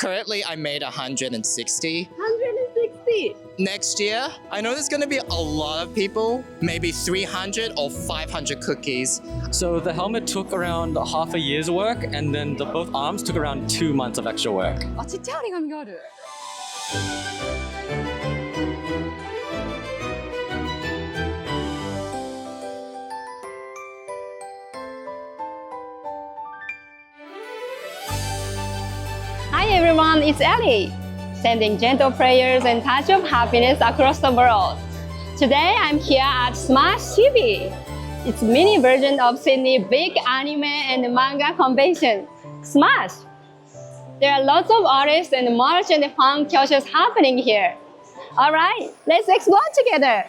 Currently, I made 160. 160. Next year, I know there's gonna be a lot of people, maybe 300 or 500 cookies. So the helmet took around half a year's work, and then both arms took around 2 months of extra work. あ、ちっちゃい折り紙がある。Hi everyone, it's Ellie, sending gentle prayers and touch of happiness across the world. Today I'm here at Smash Chibi. It's a mini version of Sydney big anime and manga convention, Smash. There are lots of artists and merch and fun cultures happening here. Alright, let's explore together.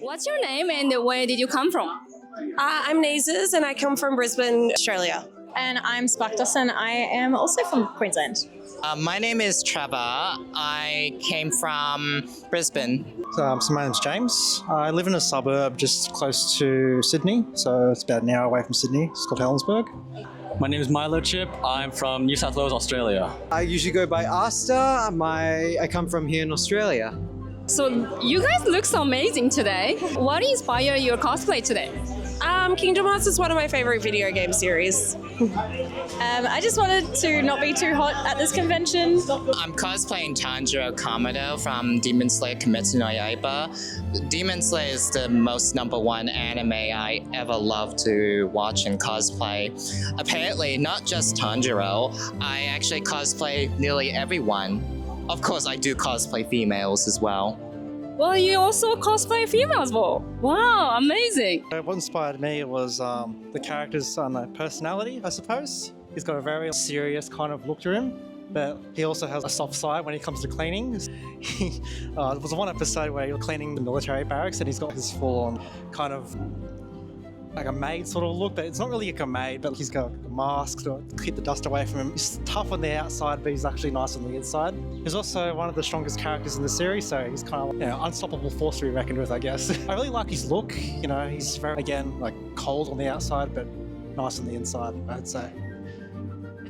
What's your name and where did you come from? I'm Nazes and I come from Brisbane, Australia. And I'm Sparkdus and I am also from Queensland. My name is Trevor. I came from Brisbane. So my name's James. I live in a suburb just close to Sydney, so it's about an hour away from Sydney. It's called Helensburgh. My name is Milo Chip. I'm from New South Wales, Australia. I usually go by Asta. I come from here in Australia. So you guys look so amazing today. What inspired your cosplay today? Kingdom Hearts is one of my favorite video game series. I just wanted to not be too hot at this convention. I'm cosplaying Tanjiro Kamado from Demon Slayer Kimetsu no Yaiba. Demon Slayer is the most #1 anime I ever love to watch and cosplay. Apparently, not just Tanjiro, I actually cosplay nearly everyone. Of course, I do cosplay females as well. Well, you also cosplay females, well. Wow, amazing. What inspired me was the character's personality, I suppose. He's got a very serious kind of look to him, but he also has a soft side when it comes to cleaning. There was one episode where you're cleaning the military barracks and he's got this full-on kind of like a maid sort of look, but it's not really like a maid, but he's got a mask to keep the dust away from him. He's tough on the outside, but he's actually nice on the inside. He's also one of the strongest characters in the series, so he's kind of unstoppable force to be reckoned with, I guess. I really like his look. He's very, again, like cold on the outside, but nice on the inside, I'd say.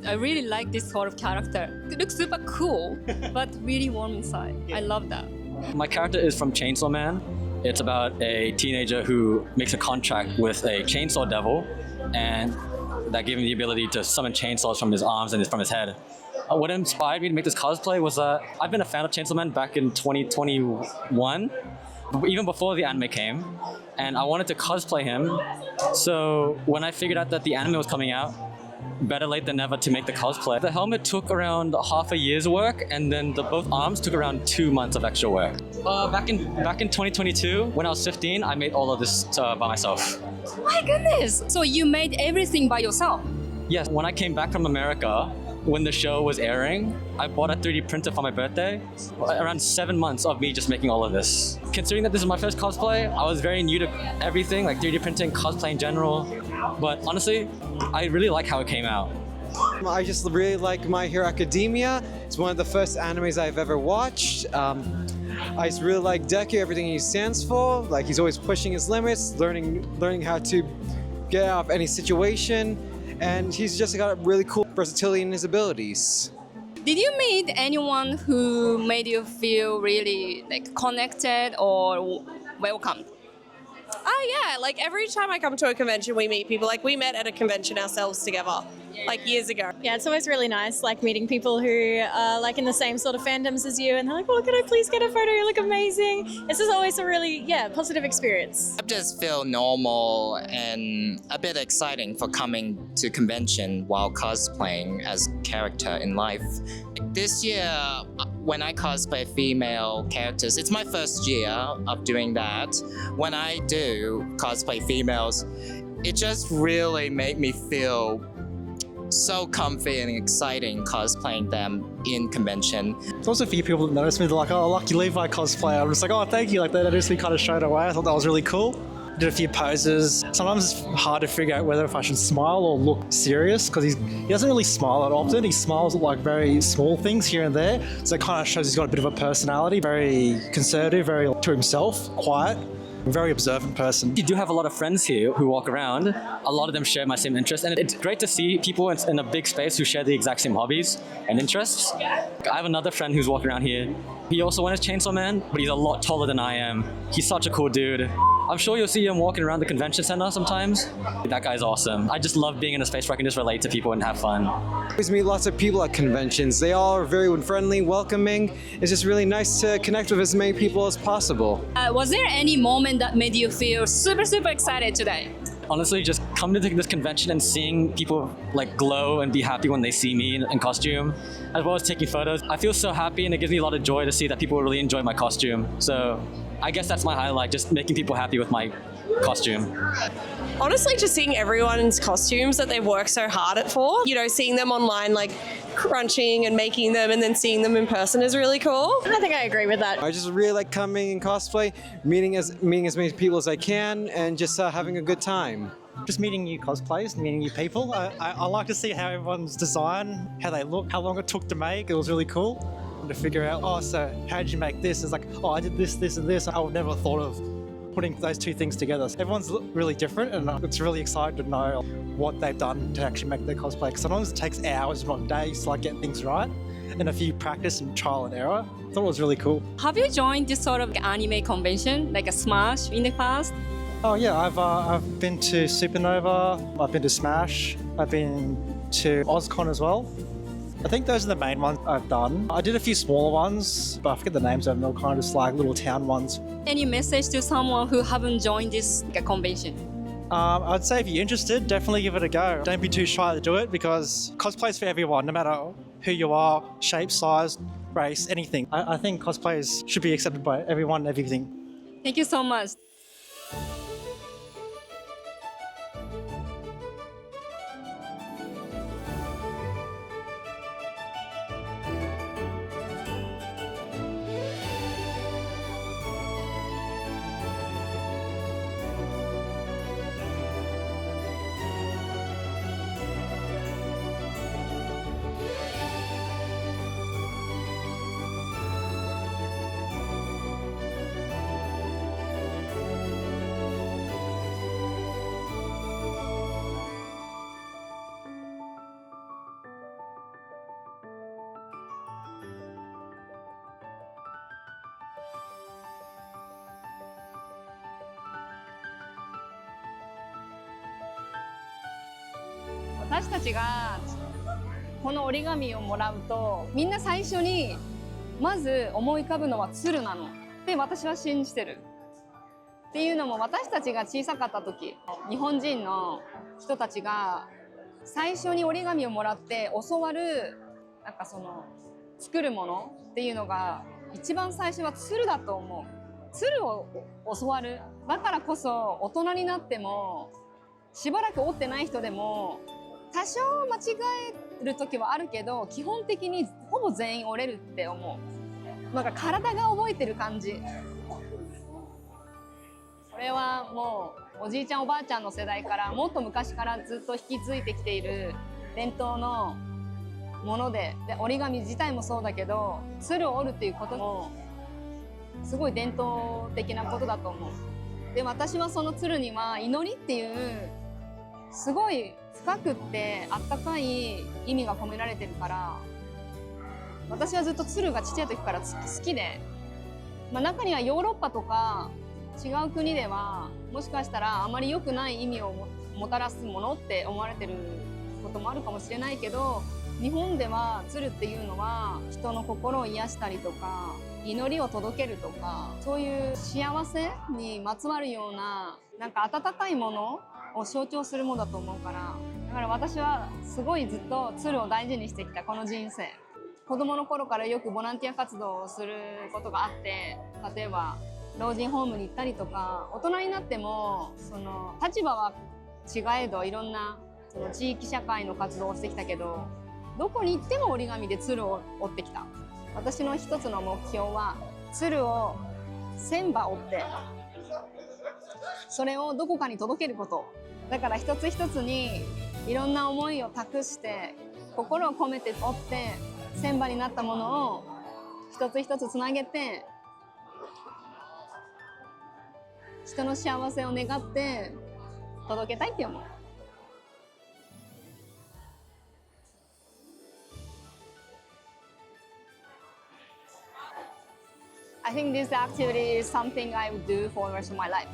I really like this sort of character. It looks super cool, but really warm inside. I love that. My character is from Chainsaw Man. It's about a teenager who makes a contract with a chainsaw devil, and that gave him the ability to summon chainsaws from his arms and from his head. What inspired me to make this cosplay was I've been a fan of Chainsaw Man back in 2021, even before the anime came, and I wanted to cosplay him. So when I figured out that the anime was coming out, better late than never to make the cosplay. The helmet took around half a year's work, and then both arms took around 2 months of extra work. Back in 2022, when I was 15, I made all of this by myself. My goodness! So you made everything by yourself? Yes, when I came back from America, when the show was airing, I bought a 3D printer for my birthday. Around 7 months of me just making all of this. Considering that this is my first cosplay, I was very new to everything, like 3D printing, cosplay in general. But honestly, I really like how it came out. I just really like My Hero Academia. It's one of the first animes I've ever watched. I just really like Deku, everything he stands for. Like, he's always pushing his limits, learning how to get out of any situation. And he's just got a really cool versatility in his abilities. Did you meet anyone who made you feel really connected or welcomed? Oh yeah, like every time I come to a convention we meet people. Like we met at a convention ourselves together. like years ago. Yeah, it's always really nice, like meeting people who are like in the same sort of fandoms as you, and they're like, "Oh, can I please get a photo? You look amazing." This is always a really, positive experience. I just feel normal and a bit exciting for coming to convention while cosplaying as character in life. This year, when I cosplay female characters, it's my first year of doing that. When I do cosplay females, it just really made me feel so comfy and exciting cosplaying them in convention. There's also a few people that noticed me. They're like, "Oh, lucky Levi cosplay." I'm just like, "Oh, thank you." Like they noticed me kind of straight away. I thought that was really cool. Did a few poses. Sometimes it's hard to figure out whether if I should smile or look serious because he doesn't really smile that often. He smiles at like very small things here and there. So it kind of shows he's got a bit of a personality, very conservative, very to himself, quiet. A very observant person. You do have a lot of friends here who walk around. A lot of them share my same interests, and it's great to see people in a big space who share the exact same hobbies and interests. I have another friend who's walking around here. He also went as Chainsaw Man, but he's a lot taller than I am. He's such a cool dude. I'm sure you'll see him walking around the convention center sometimes. That guy's awesome. I just love being in a space where I can just relate to people and have fun. I always meet lots of people at conventions. They all are very friendly, welcoming. It's just really nice to connect with as many people as possible. Was there any moment that made you feel super, super excited today? Honestly, just coming to this convention and seeing people like glow and be happy when they see me in costume, as well as taking photos. I feel so happy, and it gives me a lot of joy to see that people really enjoy my costume. So I guess that's my highlight, just making people happy with my costume. Honestly, just seeing everyone's costumes that they've worked so hard at for, seeing them online, like crunching and making them and then seeing them in person is really cool. I think I agree with that. I just really like coming in cosplay, meeting as many people as I can, and just having a good time. Just meeting new cosplayers, meeting new people. I like to see how everyone's design, how they look, how long it took to make. It was really cool to figure out, oh, so how did you make this? It's like, oh, I did this, this, and this. I would never have thought of putting those two things together. So everyone's really different, and it's really exciting to know what they've done to actually make their cosplay. Because sometimes it takes hours, if not days, to like get things right, and a few practice and trial and error. I thought it was really cool. Have you joined this sort of anime convention, like a Smash in the past? Oh yeah, I've been to Supernova, I've been to Smash, I've been to OzCon as well. I think those are the main ones I've done. I did a few smaller ones, but I forget the names of them. They're kind of just like little town ones. Any message to someone who haven't joined this convention? I'd say if you're interested, definitely give it a go. Don't be too shy to do it because cosplay's for everyone, no matter who you are, shape, size, race, anything. I think cosplays should be accepted by everyone and everything. Thank you so much.「私たちがこの折り紙をもらうとみんな最初にまず思い浮かぶのは鶴なのって私は信じてる。っていうのも私たちが小さかった時日本人の人たちが最初に折り紙をもらって教わるなんかその作るものっていうのが一番最初は鶴だと思う。鶴を教わる。だからこそ大人になってもしばらく折ってない人でも多少間違える時はあるけど基本的にほぼ全員折れるって思う。なんか体が覚えてる感じ。これはもうおじいちゃんおばあちゃんの世代からもっと昔からずっと引き継いできている伝統のもので、折り紙自体もそうだけど鶴を折るっていうこともすごい伝統的なことだと思う。で私はその鶴には祈りっていうすごい深くってあったかい意味が込められてるから私はずっと鶴がちっちゃい時から好きで、中にはヨーロッパとか違う国ではもしかしたらあまり良くない意味をもたらすものって思われてることもあるかもしれないけど、日本では鶴っていうのは人の心を癒したりとか祈りを届けるとか、そういう幸せにまつわるようななんか温かいものを象徴するものだと思うから、だから私はすごいずっと鶴を大事にしてきた、この人生。子供の頃からよくボランティア活動をすることがあって、例えば老人ホームに行ったりとか、大人になってもその立場は違えどいろんなその地域社会の活動をしてきたけど、どこに行っても折り紙で鶴を折ってきた。私の一つの目標は鶴を1000羽折って、それをどこかに届けること。だから一つ一つにいろんな思いを託して心を込めて折って1000羽になったものを一つ一つつなげて、人の幸せを願って届けたいって思う。I think this activity is something I would do for the rest of my life.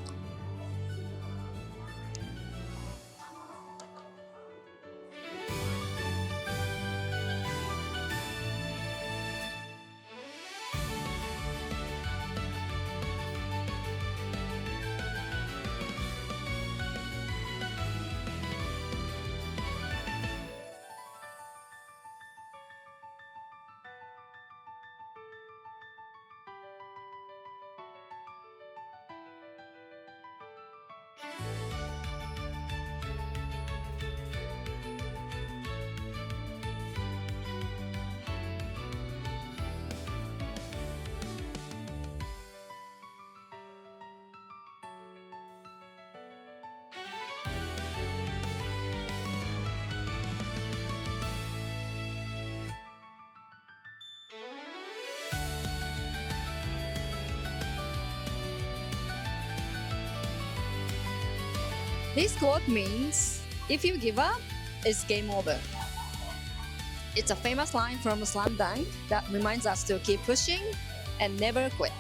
This quote means, if you give up, it's game over. It's a famous line from Slam Dunk that reminds us to keep pushing and never quit.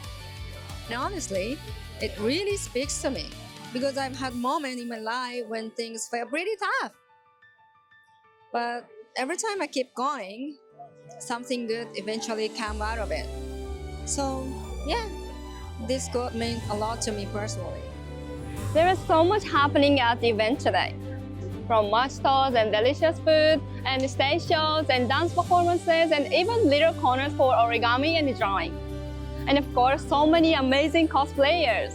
And honestly, it really speaks to me because I've had moments in my life when things felt pretty tough. But every time I keep going, something good eventually comes out of it. So, yeah, this quote means a lot to me personally. There is so much happening at the event today. From merch stores and delicious food, and stage shows and dance performances, and even little corners for origami and drawing. And of course, so many amazing cosplayers.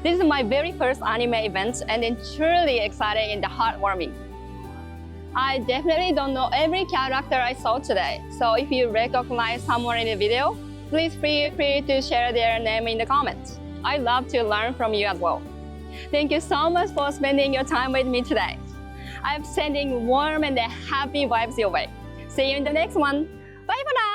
This is my very first anime event, and it's truly exciting and heartwarming. I definitely don't know every character I saw today, so if you recognize someone in the video, please feel free to share their name in the comments. I love to learn from you as well. Thank you so much for spending your time with me today. I'm sending warm and happy vibes your way. See you in the next one. Bye for now.